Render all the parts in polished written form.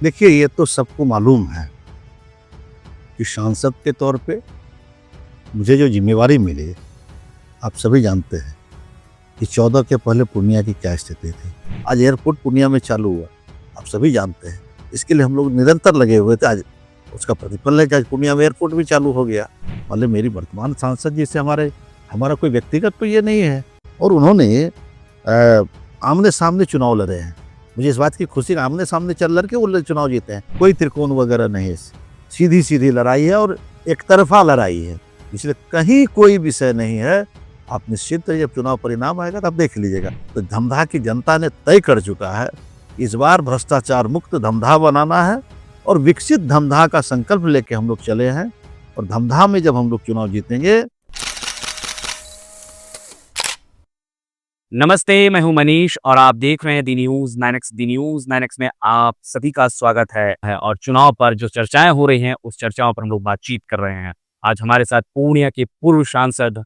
देखिए, ये तो सबको मालूम है कि सांसद के तौर पे मुझे जो ज़िम्मेवारी मिली, आप सभी जानते हैं कि 14 के पहले पूर्णिया की क्या स्थिति थी। आज एयरपोर्ट पूर्णिया में चालू हुआ, आप सभी जानते हैं। इसके लिए हम लोग निरंतर लगे हुए थे। आज उसका प्रतिफल है कि आज पूर्णिया में एयरपोर्ट भी चालू हो गया। मतलब मेरी वर्तमान सांसद जी से हमारा कोई व्यक्तिगत तो ये नहीं है, और उन्होंने आमने-सामने चुनाव लड़े हैं। मुझे इस बात की खुशी है, आमने-सामने लड़ के वो चुनाव जीते हैं। कोई त्रिकोण वगैरह नहीं है, सीधी-सीधी लड़ाई है और एक तरफ़ा लड़ाई है। इसलिए कहीं कोई विषय नहीं है। आप निश्चित जब चुनाव परिणाम आएगा तब देख लीजिएगा। तो धमधा की जनता ने तय कर चुका है, इस बार भ्रष्टाचार मुक्त धमधा बनाना है और विकसित धमधा का संकल्प लेके हम लोग चले हैं। और धमधा में जब हम लोग चुनाव जीतेंगे। नमस्ते, मैं हूं मनीष और आप देख रहे हैं दी न्यूज़ 9X। दी न्यूज़ 9X में आप सभी का स्वागत है और चुनाव पर जो चर्चाएं हो रही हैं उस चर्चाओं पर हम लोग बातचीत कर रहे हैं। आज हमारे साथ पूर्णिया के पूर्व सांसद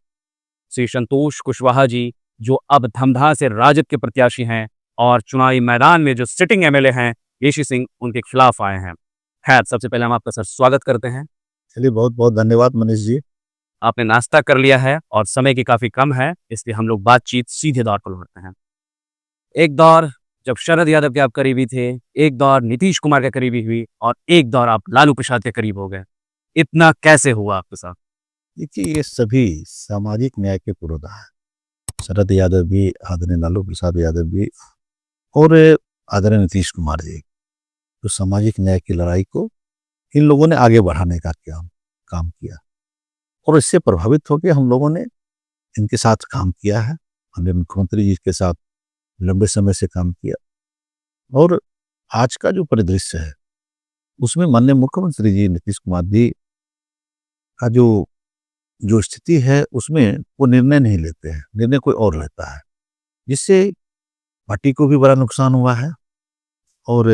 श्री संतोष कुशवाहा जी, जो अब धमधा से राजद के प्रत्याशी हैं और चुनावी मैदान में जो सिटिंग एमएलए हैं येशी सिंह, उनके खिलाफ आए हैं। खैर, सबसे पहले हम आपका सर स्वागत करते हैं। चलिए, बहुत-बहुत धन्यवाद मनीष जी। आपने नाश्ता कर लिया है और समय की काफी कम है, इसलिए हम लोग बातचीत सीधे दौर पर लौटते हैं। एक दौर जब शरद यादव के आप करीबी थे, एक दौर नीतीश कुमार के करीबी हुई और एक दौर आप लालू प्रसाद के करीब हो गए। इतना कैसे हुआ आपके साथ? देखिए, ये सभी सामाजिक न्याय के पुरोधा हैं। शरद यादव भी, आदरणीय लालू प्रसाद यादव भी और आदरणीय नीतीश कुमार जी। तो सामाजिक न्याय की लड़ाई को इन लोगों ने आगे बढ़ाने का काम किया और इससे प्रभावित होकर हम लोगों ने इनके साथ काम किया है। हमने मुख्यमंत्री जी के साथ लंबे समय से काम किया और आज का जो परिदृश्य है उसमें माननीय मुख्यमंत्री जी नीतीश कुमार जी का जो जो स्थिति है उसमें वो निर्णय नहीं लेते हैं, निर्णय कोई और लेता है, जिससे पार्टी को भी बड़ा नुकसान हुआ है। और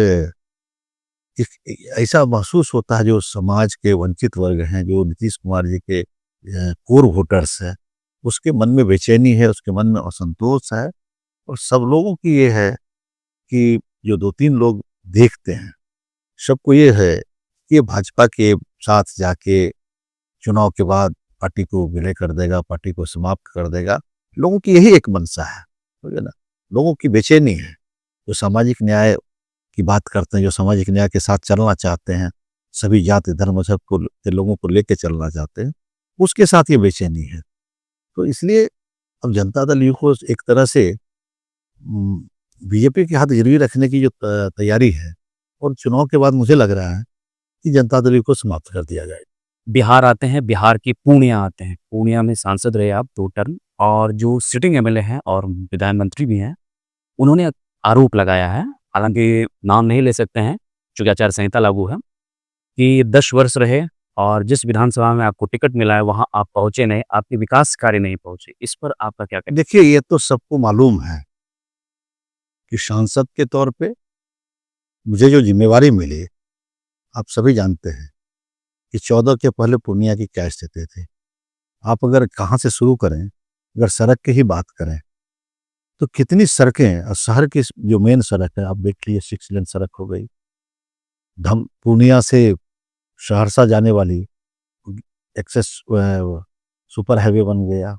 ऐसा महसूस होता है जो समाज के वंचित वर्ग हैं, जो नीतीश कुमार जी के कोर वोटर्स है, उसके मन में बेचैनी है, उसके मन में असंतोष है। और सब लोगों की ये है कि जो 2-3 लोग देखते हैं, सबको ये है कि ये भाजपा के साथ जाके चुनाव के बाद पार्टी को विलय कर देगा, पार्टी को समाप्त कर देगा। लोगों की यही एक मंशा है, समझे ना? लोगों की बेचैनी है, जो सामाजिक न्याय की बात करते हैं, जो सामाजिक न्याय के साथ चलना चाहते हैं, सभी जाति धर्म मजहब के लोगों को लेके चलना चाहते हैं, उसके साथ ये बेचैनी है। तो इसलिए अब जनता दल यू को एक तरह से बीजेपी के हाथ गिरवी रखने की जो तैयारी है, और चुनाव के बाद मुझे लग रहा है कि जनता दल यू को समाप्त कर दिया जाएगा। बिहार आते हैं, बिहार की पूर्णिया आते हैं। पूर्णिया में सांसद रहे आप 2 टर्म और जो सिटिंग एमएलए हैं और विधानमंत्री भी हैं, उन्होंने आरोप लगाया है, हालांकि नाम नहीं ले सकते हैं चूंकि आचार संहिता लागू है, कि 10 वर्ष रहे और जिस विधानसभा में आपको टिकट मिला है वहां आप पहुंचे नहीं, आपके विकास कार्य नहीं पहुंचे। इस पर आपका क्या कहना देखिए, ये तो सबको मालूम है कि सांसद के तौर पे मुझे जो जिम्मेवारी मिली, आप सभी जानते हैं कि 14 के पहले पूर्णिया की क्या स्थिति थी। आप अगर कहाँ से शुरू करें, अगर सड़क की ही बात करें तो कितनी सड़कें, और शहर की जो मेन सड़क है आप देख लीजिए, 6 लेन सड़क हो गई। पूर्णिया से सहरसा जाने वाली एक्सेस सुपर हाईवे बन गया,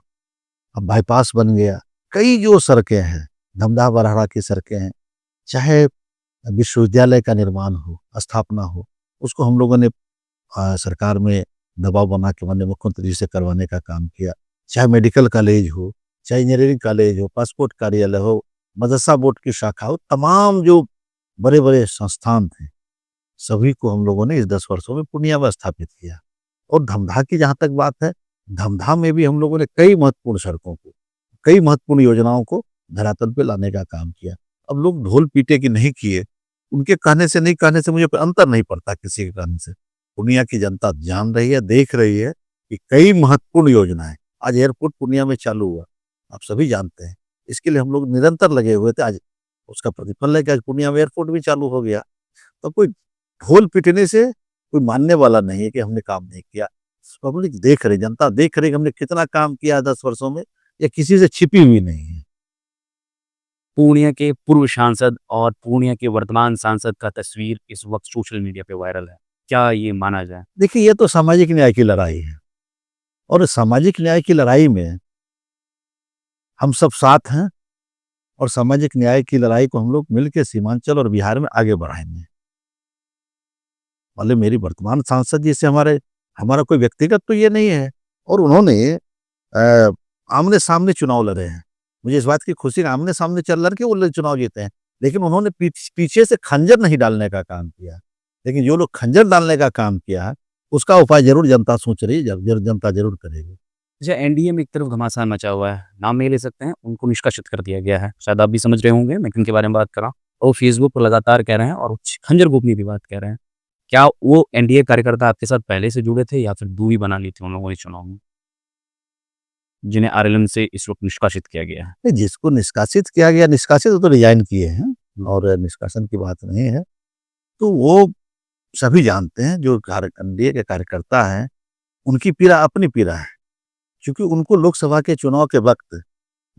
अब बाईपास बन गया। कई जो सड़कें हैं, धमधा बरहरा की सड़कें हैं, चाहे विश्वविद्यालय का निर्माण हो, स्थापना हो, उसको हम लोगों ने सरकार में दबाव बना के माननीय मुख्यमंत्री जी से करवाने का काम किया। चाहे मेडिकल कॉलेज हो, चाहे इंजीनियरिंग कॉलेज हो, पासपोर्ट कार्यालय हो, मदरसा बोर्ड की शाखा हो, तमाम जो बड़े-बड़े संस्थान थे, सभी को हम लोगों ने इस 10 वर्षों में पूर्णिया में स्थापित किया। और धमधा की जहाँ तक बात है, धमधा में भी हम लोगों ने कई महत्वपूर्ण सड़कों को, कई महत्वपूर्ण योजनाओं को धरातल पे लाने का काम किया। अब लोग ढोल पीटे की नहीं किए, उनके कहने से नहीं कहने से मुझे कोई अंतर नहीं पड़ता किसी के कहने से। पूर्णिया की जनता जान रही है, देख रही है कि कई महत्वपूर्ण योजनाएं, आज एयरपोर्ट पूर्णिया में चालू हुआ, आप सभी जानते हैं। इसके लिए हम लोग निरंतर लगे हुए थे। आज उसका प्रतिफल है कि आज पूर्णिया में एयरपोर्ट भी चालू हो गया। तो कोई ढोल पीटने से कोई मानने वाला नहीं है कि हमने काम नहीं किया। पब्लिक देख रही, जनता देख रही कि हमने कितना काम किया 10 वर्षों में, या किसी से छिपी हुई नहीं है। पूर्णिया के पूर्व सांसद और पूर्णिया के वर्तमान सांसद का तस्वीर इस वक्त सोशल मीडिया पे वायरल है। क्या ये माना जाए? देखिए, ये तो सामाजिक न्याय की लड़ाई है और इस सामाजिक न्याय की लड़ाई में हम सब साथ हैं और सामाजिक न्याय की लड़ाई को हम लोग मिलकर सीमांचल और बिहार में आगे बढ़ाएंगे। मतलब मेरी वर्तमान सांसद जी से हमारा कोई व्यक्तिगत तो ये नहीं है और उन्होंने आमने सामने चुनाव लड़े हैं। मुझे इस बात की खुशी है, आमने सामने लड़ के वो चुनाव जीते हैं, लेकिन उन्होंने पीछे से खंजर नहीं डालने का काम किया। लेकिन जो लोग खंजर डालने का काम किया उसका उपाय जरूर जनता सोच रही है, जनता जरूर करेगी। अच्छा, एनडीए में एक तरफ घमासान मचा हुआ है, नाम नहीं ले सकते हैं, उनको निष्कासित कर दिया गया है। शायद आप भी समझ रहे होंगे मैं किनके बारे में बात कर रहा हूँ। वो फेसबुक पर लगातार कह रहे हैं और खंजर गोपनीय भी बात कह रहे हैं। क्या वो एनडीए कार्यकर्ता आपके साथ पहले से जुड़े थे या फिर दूरी बना ली थी उन लोगों ने चुनाव में, जिन्हें आरएलएन से इस वक्त निष्कासित किया गया है? नहीं, जिसको निष्कासित किया गया, निष्कासित तो रिजाइन किए हैं और निष्कासन की बात नहीं है। तो वो सभी जानते हैं, जो एनडीए के कार्यकर्ता हैं, उनकी पीड़ा अपनी पीड़ा है। क्योंकि उनको लोकसभा के चुनाव के वक्त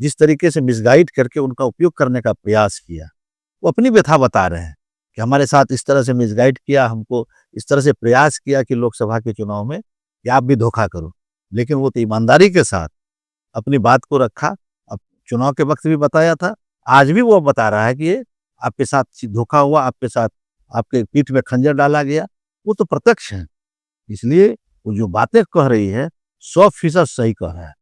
जिस तरीके से मिसगाइड करके उनका उपयोग करने का प्रयास किया, वो अपनी व्यथा बता रहे हैं कि हमारे साथ इस तरह से मिसगाइड किया, हमको इस तरह से प्रयास किया कि लोकसभा के चुनाव में कि आप भी धोखा करो। लेकिन वो तो ईमानदारी के साथ अपनी बात को रखा। अब चुनाव के वक्त भी बताया था, आज भी वो बता रहा है कि ये आपके साथ धोखा हुआ, आपके साथ आपके पीठ में खंजर डाला गया। वो तो प्रत्यक्ष है, इसलिए वो जो बातें कह रही है 100% सही कह रहा है।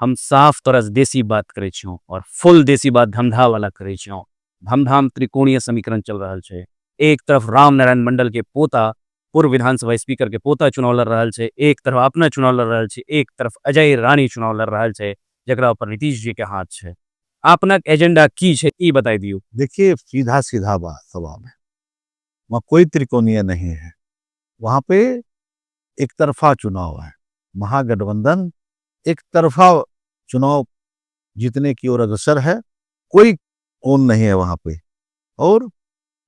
हम साफ तौर से देसी बात करे छो और फुल देसी बात धमधा वाला करे छो। धमधाम त्रिकोणीय समीकरण चल रहा है। एक तरफ राम नारायण मंडल के पोता, पूर्व विधानसभा स्पीकर के पोता चुनाव लड़ रहा है, एक तरफ अपना चुनाव लड़ रहा है, एक तरफ अजय रानी चुनाव लड़ रहा है, जकरा ऊपर नीतीश जी के हाथ है। अपना एजेंडा की है ई बताई दियो। देखिए, सीधा सीधा बात सवाल है, वहाँ कोई त्रिकोणीय नहीं है, वहाँ पे एक तरफा चुनाव है। महागठबंधन एक तरफा चुनाव जीतने की ओर अग्रसर है, कोई कोण नहीं है वहाँ पे। और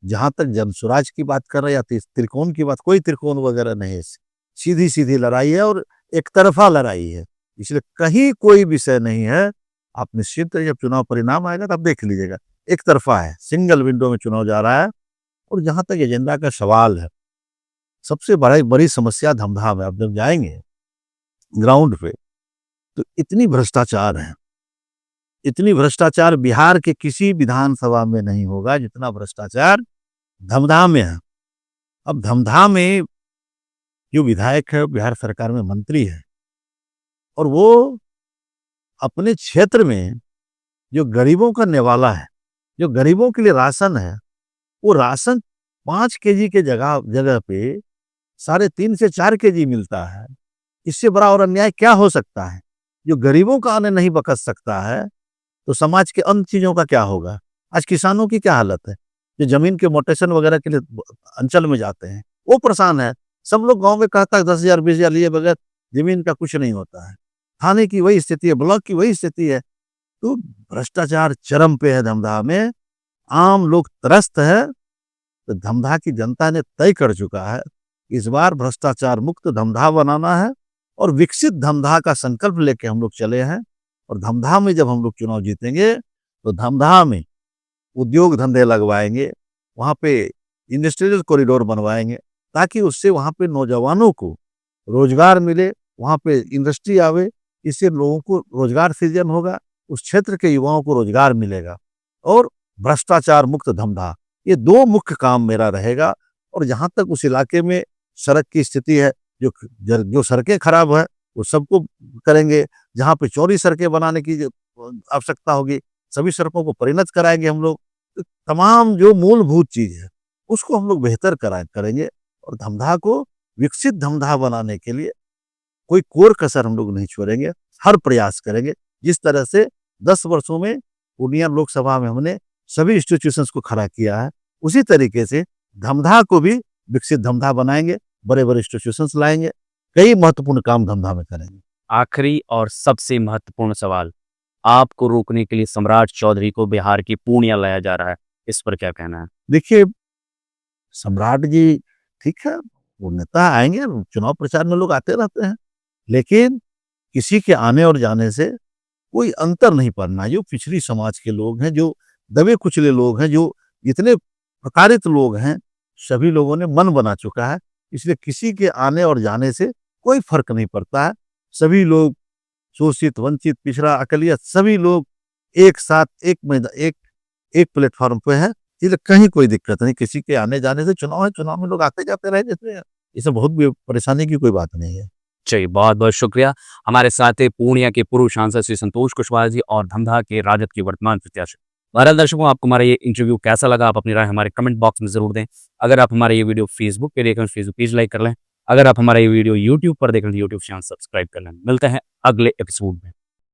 जहाँ तक जनसुराज की बात कर रहे हैं या त्रिकोण की बात, कोई त्रिकोण वगैरह नहीं है, सीधी सीधी लड़ाई है और एक तरफा लड़ाई है। इसलिए कहीं कोई विषय नहीं है। आप निश्चित जब चुनाव परिणाम आएगा तब देख लीजिएगा, एक तरफा है, सिंगल विंडो में चुनाव जा रहा है। और जहाँ तक एजेंडा का सवाल है, सबसे बड़ी समस्या धमधा में आप जब जाएंगे ग्राउंड पे तो इतनी भ्रष्टाचार है, इतनी भ्रष्टाचार बिहार के किसी विधानसभा में नहीं होगा जितना भ्रष्टाचार धमधा में है। अब धमधा में जो विधायक है, बिहार सरकार में मंत्री है, और वो अपने क्षेत्र में जो गरीबों का निवाला है, जो गरीबों के लिए राशन है, वो राशन 5 केजी के जगह जगह पे 3.5 से 4 केजी मिलता है। इससे बड़ा और अन्याय क्या हो सकता है? जो गरीबों का अन्न नहीं बखस सकता है तो समाज के अन्य चीजों का क्या होगा? आज किसानों की क्या हालत है, जो जमीन के मोटेशन वगैरह के लिए अंचल में जाते हैं, वो परेशान है। सब लोग गांव में कहता है 10,000 20,000 लिए बगैर जमीन का कुछ नहीं होता है। थाने की वही स्थिति है, ब्लॉक की वही स्थिति है। तो भ्रष्टाचार चरम पे है धमधा में, आम लोग त्रस्त है। तो धमधा की जनता ने तय कर चुका है, इस बार भ्रष्टाचार मुक्त धमधा बनाना है और विकसित धमधा का संकल्प लेके हम लोग चले हैं। और धमधा में जब हम लोग चुनाव जीतेंगे तो धमधा में उद्योग धंधे लगवाएंगे, वहाँ पे इंडस्ट्रियल कॉरिडोर बनवाएंगे, ताकि उससे वहाँ पे नौजवानों को रोजगार मिले, वहाँ पे इंडस्ट्री आवे, इससे लोगों को रोजगार सृजन होगा, उस क्षेत्र के युवाओं को रोजगार मिलेगा। और भ्रष्टाचार मुक्त धमधा, ये 2 मुख्य काम मेरा रहेगा। और जहाँ तक उस इलाके में सड़क की स्थिति है, जो सड़कें खराब है वो सबको करेंगे। जहाँ पे चौड़ी सड़कें बनाने की आवश्यकता होगी, सभी सड़कों को परिणत कराएंगे हम लोग। तो तमाम जो मूलभूत चीज है उसको हम लोग बेहतर करेंगे और धमधा को विकसित धमधा बनाने के लिए कोई कोर कसर हम लोग नहीं छोड़ेंगे, हर प्रयास करेंगे। जिस तरह से 10 वर्षों में पूर्णिया लोकसभा में हमने सभी इंस्टीट्यूशंस को खड़ा किया है, उसी तरीके से धमधा को भी विकसित धमधा बनाएंगे, बड़े बड़े इंस्टीट्यूशंस लाएंगे, कई महत्वपूर्ण काम धमधा में करेंगे। आखिरी और सबसे महत्वपूर्ण सवाल, आपको रोकने के लिए सम्राट चौधरी को बिहार की पूर्णिया लाया जा रहा है, इस पर क्या कहना है? देखिए, सम्राट जी ठीक है, वो नेता आएंगे, चुनाव प्रचार में लोग आते रहते हैं, लेकिन किसी के आने और जाने से कोई अंतर नहीं पड़ना। जो पिछड़ी समाज के लोग हैं, जो दबे कुचले लोग हैं, जो इतने प्रताड़ित लोग हैं, सभी लोगों ने मन बना चुका है। इसलिए किसी के आने और जाने से कोई फ़र्क नहीं पड़ता है। सभी लोग शोषित, वंचित, पिछड़ा, अक़लियत सभी लोग एक साथ एक प्लेटफ़ॉर्म पे हैं। इसलिए कहीं कोई दिक्कत नहीं, किसी के आने-जाने से। चुनाव है, चुनाव में लोग आते-जाते रहे देते हैं। इसमें बहुत भी परेशानी की कोई बात नहीं है। चलिए, बहुत-बहुत शुक्रिया। हमारे साथ थे पूर्णिया के पूर्व सांसद श्री संतोष कुशवाहा जी और धमधा के राजद के वर्तमान प्रत्याशी। बहरहाल दर्शकों, आपको हमारा ये इंटरव्यू कैसा लगा? आप अपनी राय हमारे कमेंट बॉक्स में ज़रूर दें। अगर आप हमारा ये वीडियो फ़ेसबुक पे देख रहे हैं, फ़ेसबुक पेज लाइक कर लें। अगर आप हमारा ये वीडियो यूट्यूब पर देख रहे हैं, तो यूट्यूब चैनल सब्सक्राइब कर लें। मिलते हैं अगले एपिसोड में।